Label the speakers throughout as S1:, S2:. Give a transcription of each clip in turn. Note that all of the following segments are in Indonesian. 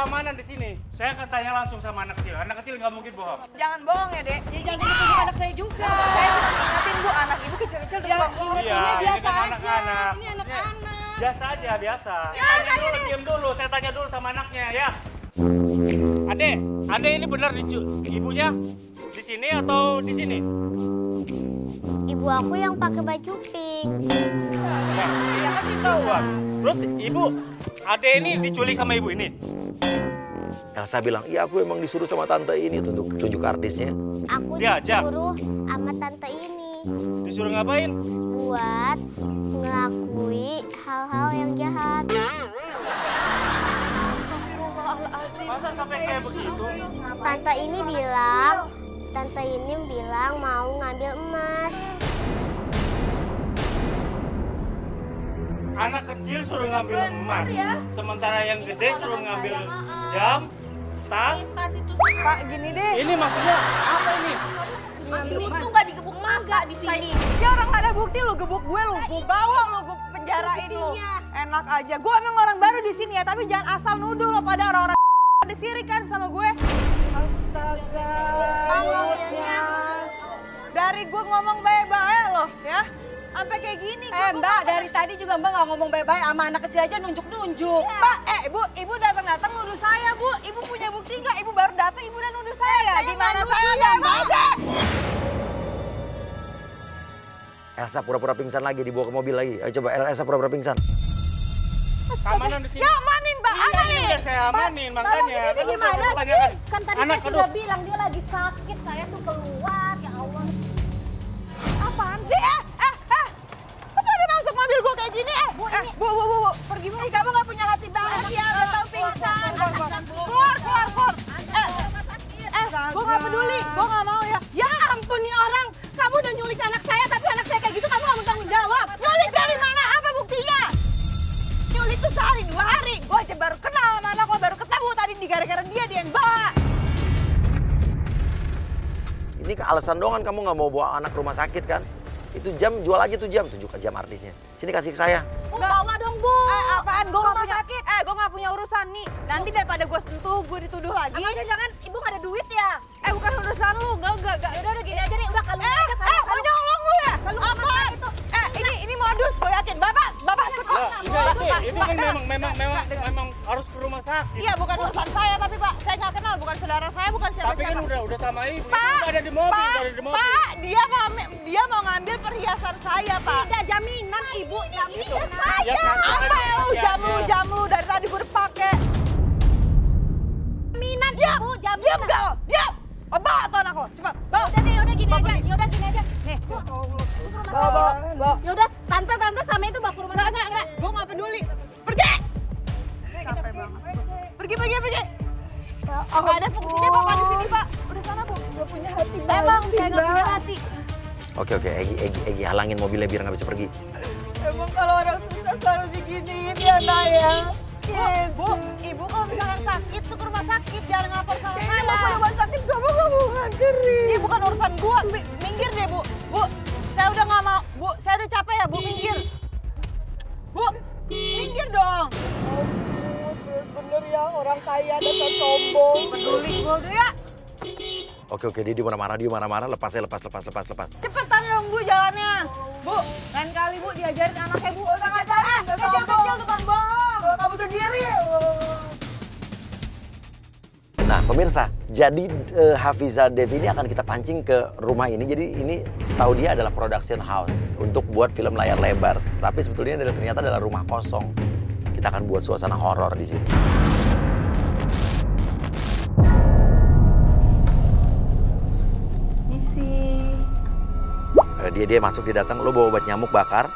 S1: keamanan di sini. Saya akan tanya langsung sama anak kecil. Anak kecil nggak mungkin bohong.
S2: Jangan bohong ya, Dek.
S3: Ya jangan dituduh anak saya juga.
S2: Saya cuma ingetin, Bu, anak ibu kecil-kecil udah
S3: Ya
S2: tukang bohong.
S3: ingetinnya
S1: Iya,
S3: biasa
S1: ini kan
S3: aja.
S1: anak-anak.
S3: Ini anak-anak.
S1: Biasa aja, biasa.
S2: Ya,
S1: Tanya
S2: tanya
S1: dulu,
S2: deh.
S1: diam dulu. Saya tanya dulu sama anaknya ya. Ade ini benar ibunya di sini atau di sini?
S4: Ibu aku yang pakai baju pink.
S2: Ya kasih tahu.
S1: Terus ibu, Ade ini diculik sama ibu ini?
S5: Elsa bilang, iya aku emang disuruh sama tante ini tunjuk artisnya.
S4: Aku
S1: Diajak?
S4: disuruh sama tante ini
S1: Disuruh ngapain?
S4: buat ngelakui hal-hal yang jahat.
S1: Masa sampai kayak begitu?
S4: Tante ini bilang mau ngambil emas.
S1: Anak kecil suruh ngambil emas, sementara yang gede suruh ngambil jam, tas.
S2: Pak, gini deh.
S1: Ini maksudnya apa ini?
S3: Masih untung nggak digebuk masa di sini.
S2: Ya orang nggak ada bukti, lu gebuk gue, lu bawa, lu gue penjarain lu. Enak aja. Gue emang orang baru di sini ya, tapi jangan asal nuduh lo pada orang-orang ada sirik kan sama gue. Astaga.
S4: mobilnya.
S2: Dari gue ngomong baik-baik loh ya. Sampai kayak gini.
S3: Mbak, dari tadi juga Mbak nggak ngomong baik-baik sama anak kecil aja nunjuk-nunjuk.
S2: Mbak, ibu datang-datang nuduh saya, Bu. Ibu punya bukti nggak? Ibu baru datang, ibu udah nuduh saya. Gimana saya nggak mau?
S5: Elsa pura-pura pingsan lagi, dibawa ke mobil lagi. Ayo coba Elsa pura-pura pingsan.
S1: Keamanan di sini.
S2: Ya amanin, Mbak,
S1: Iya,
S2: amanin.
S1: udah saya amanin, makanya.
S6: Ini
S1: Kan
S6: gimana
S1: saya
S6: sih?
S1: tanyakan.
S6: Kan tadi
S1: Anak,
S6: saya
S1: aduh.
S6: sudah bilang dia lagi sakit, saya tuh keluar, ya Allah.
S2: Apaan sih? Kok pada masuk mobil gue kayak gini? Bu, pergi Bu. Kamu nggak punya hati banget ya, udah tahu pingsan. Keluar. Gue nggak peduli, gue nggak mau ya.
S3: Ya ampun nih orang, kamu udah nyulik anak saya tapi anak saya kayak gitu kamu nggak mau tanggung jawab.
S2: Nyulik dari mana? Apa buktinya? Nyulik tuh sehari, 2 hari. Gue aja baru kenal sama anak gue, baru ketemu tadi di gara-gara dia yang bawa.
S5: Ini alasan doang kan kamu nggak mau bawa anak ke rumah sakit kan? Itu jam, jual aja tuh jam, tunjuk jam artisnya. Sini kasih ke saya.
S6: Bu, bawa dong, Bu.
S2: Apaan? Gue nggak punya sakit. Gue nggak punya urusan nih. Nanti daripada gue sentuh, gue dituduh lagi.
S6: Emangnya jangan, Ibu nggak ada duit ya?
S2: Bukan urusan lu, enggak.
S6: Udah gini aja nih, udah kalung aja, kalung.
S2: Mau nyolong lu ya?
S6: Kalung
S2: Apaan?
S6: itu.
S2: Ini modus, gue yakin. Bapak
S1: Memang harus ke rumah sakit.
S2: Iya, bukan urusan saya, tapi Pak, saya nggak kenal, bukan saudara saya, bukan
S1: Tapi
S2: siapa-siapa.
S1: kan udah sama ibu.
S2: Pak,
S1: Ibu ada di mobil,
S2: Pak, dia mau ngambil perhiasan saya, Pak.
S6: Tidak jaminan, Ibu. Jaminan
S1: Itu.
S6: saya.
S1: Ya, kan,
S2: Apa ya lu jam lu dari tadi gue udah pakai.
S6: Jaminan,
S2: Diam,
S6: Ibu.
S2: diam
S6: Jaminan.
S2: gak? Diam. Bawa tuh anak lo, cepat. Bawa.
S6: Udah gini aja. Yaudah gini aja.
S2: Nih,
S6: Bu,
S2: bawa.
S6: Yaudah, tante sama itu bawa ke rumah sakit.
S2: Enggak. Gue nggak peduli. Pergi. Capek banget. Pergi. Nggak ada fungsinya Bapak di sini, Pak. Udah sana, Bu. Gak punya hati. Emang saya nggak punya hati.
S5: Oke, Egi halangin mobilnya biar nggak bisa pergi.
S2: Emang kalau orang susah selalu diginiin ya, Nak ya. Bu, Ibu kalau misalkan sakit tuh ke rumah sakit, jangan ngapor sama saya. Mau ke rumah sakit kamu nggak mau nganterin. Ini bukan urusan gua, minggir deh Bu. Bu, saya udah nggak mau. Bu, saya udah capek ya, Bu, minggir. Bu, minggir dong. Bener ya, orang kaya dasar sombong. Peduli gua udah ya.
S5: Oke, dia marah-marah, lepas.
S2: Cepetan dong Bu jalannya. Bu, lain kali Bu diajarin anaknya Bu. Udah nggak ada, kecil-kecil tukang bohong. Kamu sendiri.
S5: Nah pemirsa, jadi Hafiza Dev ini akan kita pancing ke rumah ini. Jadi ini setahu dia adalah production house untuk buat film layar lebar. Tapi sebetulnya ternyata adalah rumah kosong. Kita akan buat suasana horor di sini. Dia masuk, dia datang, lo bawa obat nyamuk bakar,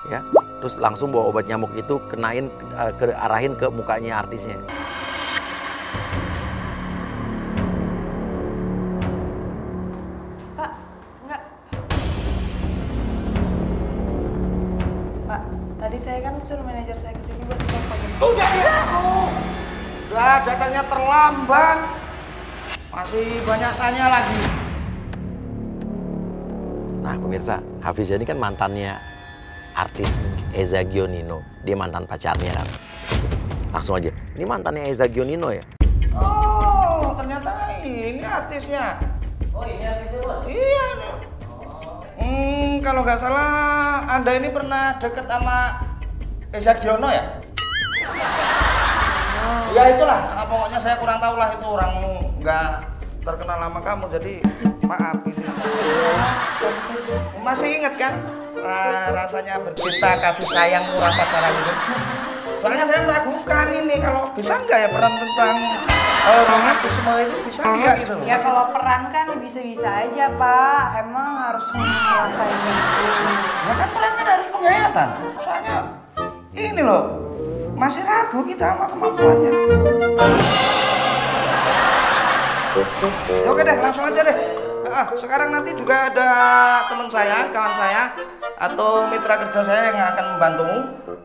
S5: ya, terus langsung bawa obat nyamuk itu arahin ke mukanya artisnya.
S2: Pak, enggak. Pak, tadi saya kan suruh manajer saya ke sini buat telepon.
S7: Udah datangnya terlambat. Masih banyak tanya lagi.
S5: Nah pemirsa, Hafiza ini kan mantannya artis Eza Gionino. Dia mantan pacarnya kan. Langsung aja. Ini mantannya Eza Gionino ya?
S7: Oh, ternyata ini artisnya.
S1: Oh, ini artisnya, Bos?
S7: Iya. Kalau nggak salah Anda ini pernah deket sama Eza Giono ya? Ya itulah, pokoknya saya kurang tahu lah itu orang nggak terkenal sama kamu, jadi maaf ini. Masih inget kan rasanya bercinta, kasih sayang, murah pacaran itu? Soalnya saya meragukan ini kalau bisa nggak ya peran tentang romantisme itu bisa nggak itu?
S2: Ya kalau peran kan bisa-bisa aja Pak, emang harus ngerasain itu.
S7: Ya kan peran kan harus penghayatan. Soalnya ini loh, masih ragu kita sama kemampuannya. Ya oke deh, langsung aja deh. Sekarang nanti juga ada teman saya, kawan saya, atau mitra kerja saya yang akan membantumu.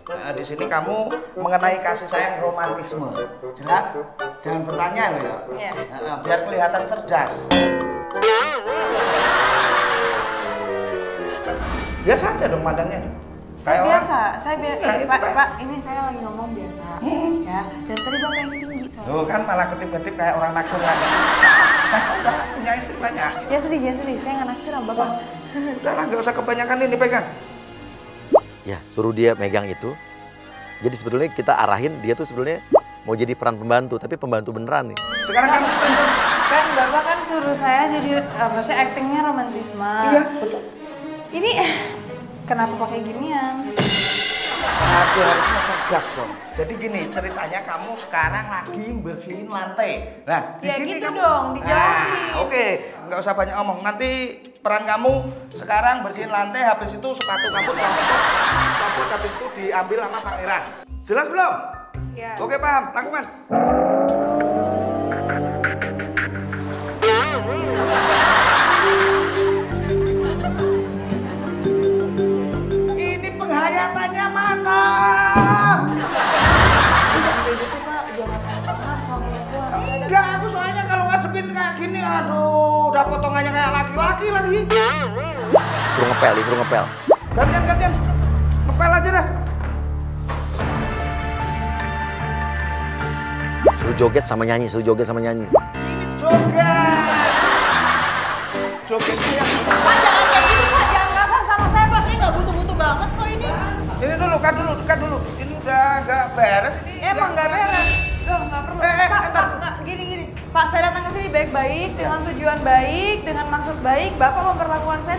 S7: Nah, di sini kamu mengenai kasih sayang romantisme. Jelas? Jangan bertanya loh ya.
S2: Iya.
S7: Biar kelihatan cerdas. Biasa aja dong madangnya.
S2: Saya biasa,
S7: Nah,
S2: Pak, ini saya lagi ngomong biasa, ya. Dan tadi Bapak yang tinggi soalnya.
S7: Loh kan malah ketip-ketip kayak orang naksir lagi. Udah punya istri banyak.
S2: Ya sedih, saya nggak naksir sama Bapak.
S7: Udahlah, nggak usah kebanyakan ini pegang.
S5: Ya, suruh dia megang itu. Jadi sebetulnya kita arahin dia tuh sebetulnya mau jadi peran pembantu, tapi pembantu beneran nih.
S7: Sekarang kamu tunjuk.
S2: Kan Bapak kan suruh saya jadi, maksudnya aktingnya romantisme.
S7: Iya, betul.
S2: Ini kenapa pakai ginian?
S7: Aku harusnya cerdas, Bom. Jadi gini, ceritanya kamu sekarang lagi bersihin lantai. Nah, di
S2: Ya
S7: sini
S2: gitu
S7: kamu...
S2: dong, dijelasin.
S7: Oke, nggak usah banyak omong. Nanti peran kamu sekarang bersihin lantai, habis itu sepatu kamu copot, habis itu diambil sama pangeran. Jelas belum?
S2: Ya.
S7: Oke, paham. Lakukan. Ini penghayatannya mana?
S2: Kayak gitu Pak, jangan lama-lama sama gua.
S7: Enggak, aku soalnya kalau ngadepin kayak gini, aduh, udah potongannya kayak laki-laki lagi.
S5: Suruh ngepel.
S7: Gantian. Ngepel aja dah.
S5: Suruh joget sama nyanyi.
S7: Ini joget. Jogetnya yang...
S2: Pak, jangan kayak gitu Pak, jangan kasar sama saya Pak, saya nggak butuh-butuh banget kok ini.
S7: Ini dulu, cut dulu. Ini udah nggak beres ini.
S2: Emang nggak beres. Loh, nggak perlu. Pak,
S7: entar.
S2: gini. Pak, saya datang ke sini baik-baik, dengan tujuan baik, dengan maksud baik. Bapak memperlakukan saya